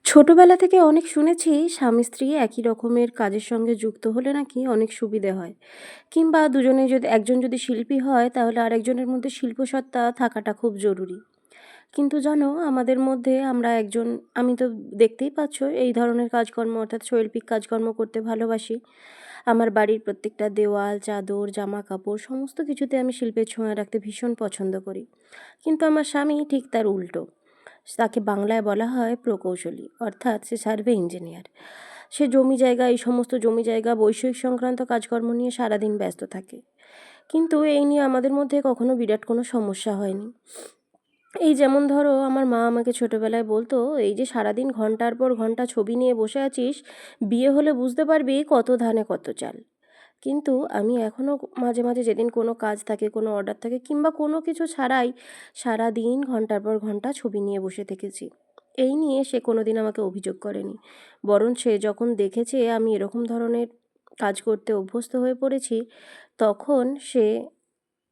ছোটবেলা থেকে অনেক শুনেছি স্বামী স্ত্রী একই রকমের কাজের সঙ্গে যুক্ত হলে নাকি অনেক সুবিধে হয়, কিংবা দুজনে যদি একজন যদি শিল্পী হয় তাহলে আরেকজনের মধ্যে শিল্পসত্তা থাকাটা খুব জরুরি। কিন্তু জানো, আমাদের মধ্যে আমরা একজন, আমি তো দেখতেই পাচ্ছ এই ধরনের কাজকর্ম অর্থাৎ শৈল্পিক কাজকর্ম করতে ভালোবাসি। আমার বাড়ির প্রত্যেকটা দেওয়াল, চাদর, জামা কাপড় সমস্ত কিছুতে আমি শিল্পের ছোঁয়া রাখতে ভীষণ পছন্দ করি। কিন্তু আমার স্বামী ঠিক তার উল্টো। তাকে বাংলায় বলা হয় প্রকৌশলী, অর্থাৎ সে সার্ভে ইঞ্জিনিয়ার। সে জমি জায়গা, এই সমস্ত জমি জায়গা, বৈষয়িক সংক্রান্ত কাজকর্ম নিয়ে সারাদিন ব্যস্ত থাকে। কিন্তু এই নিয়ে আমাদের মধ্যে কখনো বিরাট কোনো সমস্যা হয়নি। এই যেমন ধরো, আমার মা আমাকে ছোটবেলায় বলতো, এই যে সারাদিন ঘন্টার পর ঘন্টা ছবি নিয়ে বসে আছিস, বিয়ে হলে বুঝতে পারবি কত ধানে কত চাল। কিন্তু আমি এখনও মাঝে মাঝে যেদিন কোনো কাজ থাকে, কোনো অর্ডার থাকে, কিংবা কোনো কিছু ছাড়াই সারাদিন ঘন্টার পর ঘন্টা ছবি নিয়ে বসে থেকেছি। এই নিয়ে সে কোনোদিন আমাকে অভিযোগ করেনি। বরং সে যখন দেখেছে আমি এরকম ধরনের কাজ করতে অভ্যস্ত হয়ে পড়েছি, তখন সে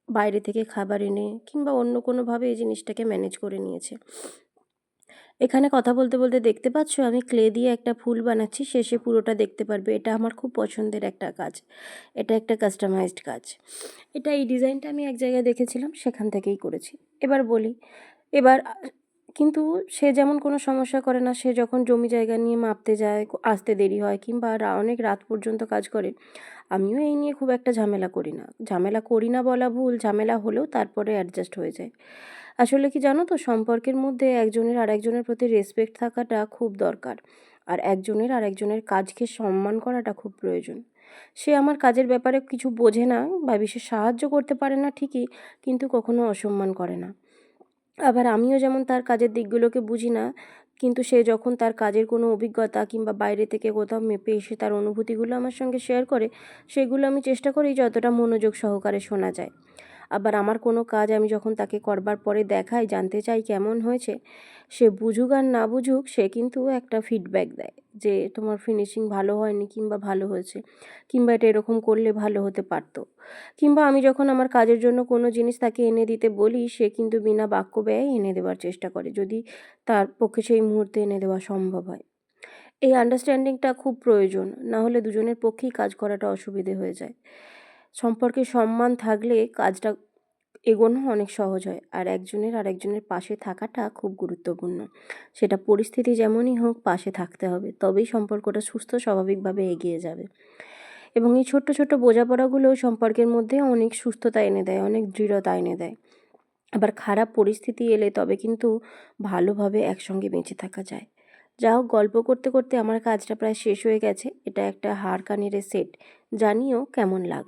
বাইরে থেকে খাবার এনে কিংবা অন্য কোনোভাবে এই জিনিসটাকে ম্যানেজ করে নিয়েছে। এখানে কথা বলতে বলতে দেখতে পাচ্ছ আমি ক্লে দিয়ে একটা ফুল বানাচ্ছি, শেষে পুরোটা দেখতে পারবে। এটা আমার খুব পছন্দের একটা কাজ। এটা একটা কাস্টমাইজড কাজ। এই ডিজাইনটা আমি এক জায়গায় দেখেছিলাম, সেখান থেকেই করেছি। এবার বলি, এবার কিন্তু সে যেমন কোনো সমস্যা করে না। সে যখন জমি জায়গা নিয়ে মাপতে যায়, আসতে দেরি হয়, কিংবা অনেক রাত পর্যন্ত কাজ করে, আমিও এই নিয়ে খুব একটা ঝামেলা করি না। ঝামেলা করি না বলা ভুল, ঝামেলা হলেও তারপরে অ্যাডজাস্ট হয়ে যায়। আসলে কি জানো তো, সম্পর্কের মধ্যে একজনের আরেকজনের প্রতি রেসপেক্ট থাকাটা খুব দরকার। আর একজনের আরেকজনের কাজকে সম্মান করাটা খুব প্রয়োজন। সে আমার কাজের ব্যাপারে কিছু বোঝে না বা বিশেষ সাহায্য করতে পারে না ঠিকই, কিন্তু কখনো অসম্মান করে না। আবার আমিও যেমন তার কাজের দিকগুলোকে বুঝি না, কিন্তু সে যখন তার কাজের কোনো অভিজ্ঞতা কিংবা বাইরে থেকে কোথাও মেপে এসে তার অনুভূতিগুলো আমার সঙ্গে শেয়ার করে, সেগুলো আমি চেষ্টা করি যতটা মনোযোগ সহকারে শোনা যায়। আবার আমার কোনো কাজ আমি যখন তাকে করবার পরে দেখাই, জানতে চাই কেমন হয়েছে, সে বুঝুক আর না বুঝুক সে কিন্তু একটা ফিডব্যাক দেয় যে তোমার ফিনিশিং ভালো হয়নি কিংবা ভালো হয়েছে, কিংবা এটা এরকম করলে ভালো হতে পারতো। কিংবা আমি যখন আমার কাজের জন্য কোনো জিনিস তাকে এনে দিতে বলি, সে কিন্তু বিনা বাক্য ব্যয়ে এনে দেওয়ার চেষ্টা করে, যদি তার পক্ষে সেই মুহূর্তে এনে দেওয়া সম্ভব হয়। এই আন্ডারস্ট্যান্ডিংটা খুব প্রয়োজন, না হলে দুজনের পক্ষেই কাজ করাটা অসুবিধে হয়ে যায়। সম্পর্কে সম্মান থাকলে কাজটা এগোনো অনেক সহজ হয়, আর একজনের আরেকজনের পাশে থাকাটা খুব গুরুত্বপূর্ণ। সেটা পরিস্থিতি যেমনই হোক, পাশে থাকতে হবে, তবেই সম্পর্কটা সুস্থ স্বাভাবিকভাবে এগিয়ে যাবে। এবং এই ছোট্ট ছোট্ট বোঝাপড়াগুলো সম্পর্কের মধ্যে অনেক সুস্থতা এনে দেয়, অনেক দৃঢ়তা এনে দেয়। আবার খারাপ পরিস্থিতি এলে তবে কিন্তু ভালোভাবে একসঙ্গে বেঁচে থাকা যায়। যা হোক, গল্প করতে করতে আমার কাজটা প্রায় শেষ হয়ে গেছে। এটা একটা হাড় কানের সেট। জানিও কেমন লাগলো।